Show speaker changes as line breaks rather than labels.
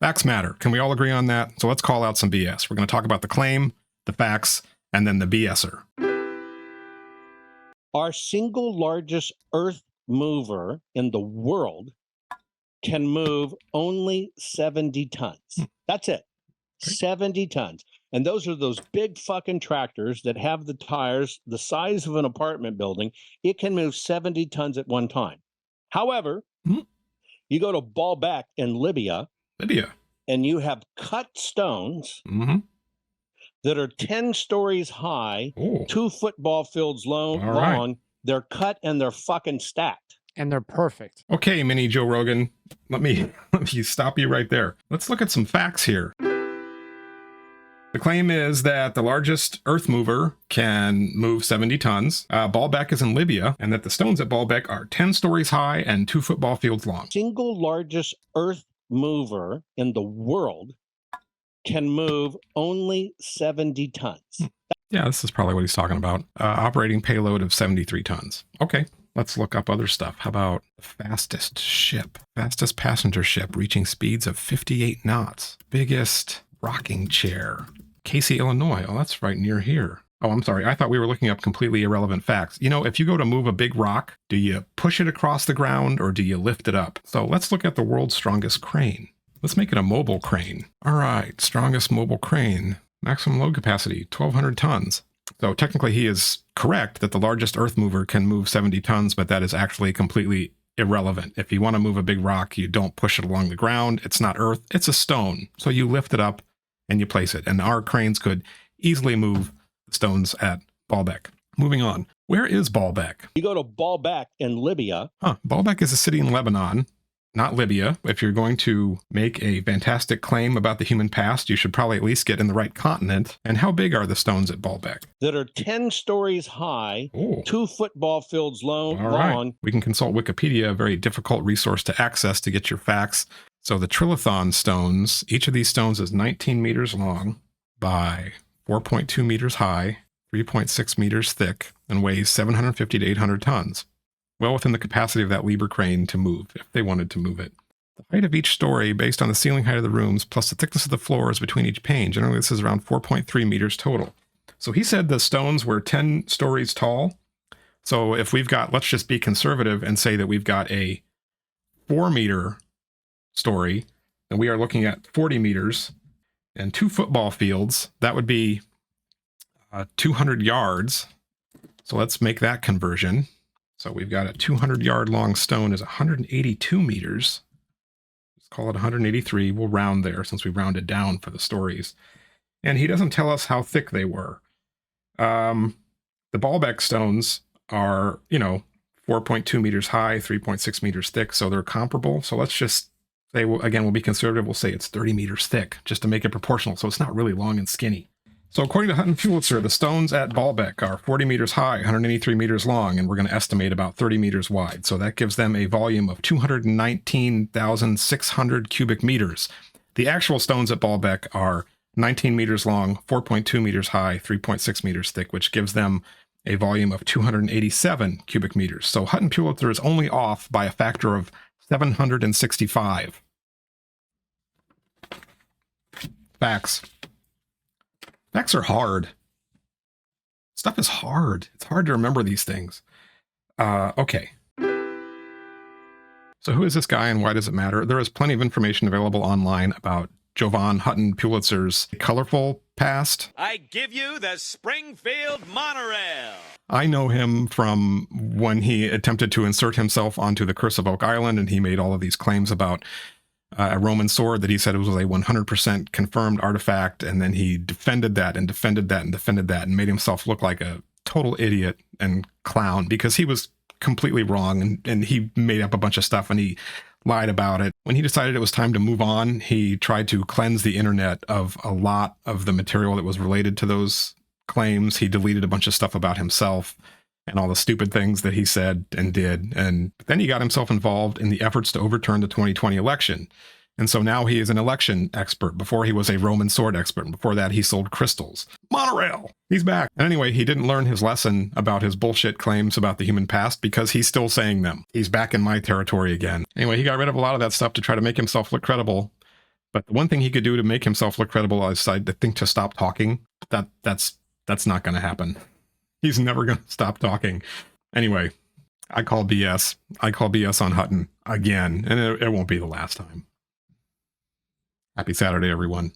Facts matter. Can we all agree on that? So let's call out some BS. We're going to talk about the claim, the facts, and then the BSer.
Our single largest earth mover in the world can move only 70 tons. That's it. 70 tons. And those are those big fucking tractors that have the tires the size of an apartment building. It can move 70 tons at one time. However, you go to Baalbek in Libya, and you have cut stones that are 10 stories high, 2 football fields long.
Right.
They're cut and they're fucking stacked.
And they're perfect.
Okay, mini Joe Rogan, let me stop you right there. Let's look at some facts here. The claim is that the largest earth mover can move 70 tons. Baalbek is in Libya, and that the stones at Baalbek are 10 stories high and 2 football fields long.
Single largest earth mover in the world can move only 70 tons.
Yeah, this is probably what he's talking about. Operating payload of 73 tons. Okay, let's look up other stuff. How about the fastest passenger ship reaching speeds of 58 knots? Biggest rocking chair. Casey, Illinois. Oh, that's right near here. Oh, I'm sorry. I thought we were looking up completely irrelevant facts. You know, if you go to move a big rock, do you push it across the ground or do you lift it up? So let's look at the world's strongest crane. Let's make it a mobile crane. All right, strongest mobile crane. Maximum load capacity, 1,200 tons. So technically he is correct that the largest earth mover can move 70 tons, but that is actually completely irrelevant. If you want to move a big rock, you don't push it along the ground. It's not earth, it's a stone. So you lift it up and you place it. And our cranes could easily move the stones at Baalbek. Moving on. Where is Baalbek?
You go to Baalbek in Libya.
Baalbek is a city in Lebanon, not Libya. If you're going to make a fantastic claim about the human past, you should probably at least get in the right continent. And how big are the stones at Baalbek?
That are 10 stories high, 2 football fields long.
Right. We can consult Wikipedia, a very difficult resource to access to get your facts. So the trilithon stones, each of these stones is 19 meters long by 4.2 meters high, 3.6 meters thick, and weighs 750 to 800 tons. Well within the capacity of that Liebherr crane to move, if they wanted to move it. The height of each story, based on the ceiling height of the rooms, plus the thickness of the floors between each pane. Generally, this is around 4.3 meters total. So he said the stones were 10 stories tall. So if we've got, let's just be conservative and say that we've got a 4-meter story, and we are looking at 40 meters and 2 football fields. That would be 200 yards. So let's make that conversion. So we've got a 200-yard long stone is 182 meters. Let's call it 183. We'll round there since we rounded down for the stories. And he doesn't tell us how thick they were. The Baalbek stones are, 4.2 meters high, 3.6 meters thick, so they're comparable. So let's just say, again, we'll be conservative. We'll say it's 30 meters thick, just to make it proportional, so it's not really long and skinny. So according to Hutton Pulitzer, the stones at Baalbek are 40 meters high, 183 meters long, and we're going to estimate about 30 meters wide. So that gives them a volume of 219,600 cubic meters. The actual stones at Baalbek are 19 meters long, 4.2 meters high, 3.6 meters thick, which gives them a volume of 287 cubic meters. So Hutton Pulitzer is only off by a factor of 765. Facts. Facts are hard. Stuff is hard. It's hard to remember these things. Okay. So who is this guy and why does it matter? There is plenty of information available online about Jovan Hutton Pulitzer's colorful past.
I give you the Springfield monorail.
I know him from when he attempted to insert himself onto the Curse of Oak Island, and he made all of these claims about a Roman sword that he said was a 100% confirmed artifact, and then he defended that and defended that and defended that and made himself look like a total idiot and clown because he was completely wrong, and he made up a bunch of stuff and he lied about it. When he decided it was time to move on, he tried to cleanse the internet of a lot of the material that was related to those claims. He deleted a bunch of stuff about himself and all the stupid things that he said and did. And then he got himself involved in the efforts to overturn the 2020 election. And so now he is an election expert. Before he was a Roman sword expert. And before that, he sold crystals. Monorail! He's back. And anyway, he didn't learn his lesson about his bullshit claims about the human past because he's still saying them. He's back in my territory again. Anyway, he got rid of a lot of that stuff to try to make himself look credible. But the one thing he could do to make himself look credible is, I think, to stop talking. That's not going to happen. He's never going to stop talking. Anyway, I call BS. I call BS on Hutton again, and it won't be the last time. Happy Saturday, everyone.